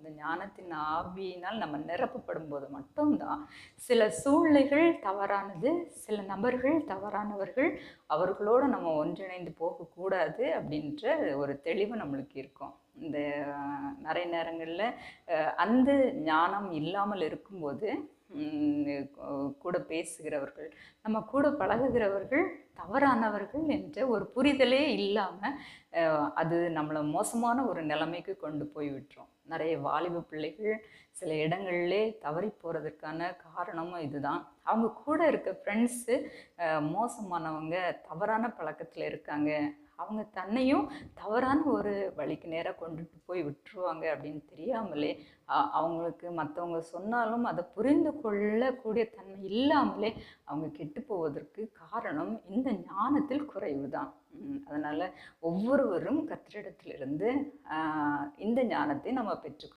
இந்த ஞானத்தின் ஆவியினால் நம்ம நிரப்பப்படும் போது மட்டும்தான் சில சூழ்நிலைகள் தவறானது, சில நபர்கள் தவறானவர்கள், அவர்களோடு நம்ம ஒன்றிணைந்து போகக்கூடாது அப்படின்ற ஒரு தெளிவு நம்மளுக்கு இருக்கும். இந்த நிறைய நேரங்களில் அந்த ஞானம் இல்லாமல் இருக்கும்போது கூட பேசுகிறவர்கள், நம்ம கூட பழகுகிறவர்கள் தவறானவர்கள் என்ற ஒரு புரிதலே இல்லாமல் அது நம்மளை மோசமான ஒரு நிலைமைக்கு கொண்டு போய் விட்டுரும். நிறைய வாலிப பிள்ளைகள் சில இடங்கள்லே தவறி போகிறதுக்கான காரணமும் இதுதான். அவங்க கூட இருக்க ஃப்ரெண்ட்ஸு மோசமானவங்க, தவறான பழக்கத்தில் இருக்காங்க, அவங்க தன்னையும் தவறான ஒரு வழிக்கு நேராக கொண்டுட்டு போய் விட்டுருவாங்க அப்படின்னு தெரியாமலே அவங்களுக்கு மற்றவங்க சொன்னாலும் அதை புரிந்து கொள்ளக்கூடிய தன்மை இல்லாமலே அவங்க கெட்டு போவதற்கு காரணம் இந்த ஞானத்தில் குறைவு தான். அதனால் ஒவ்வொருவரும் கர்த்தரிடத்திலிருந்து இந்த ஞானத்தை நம்ம பெற்றுக்கொள்ளணும்.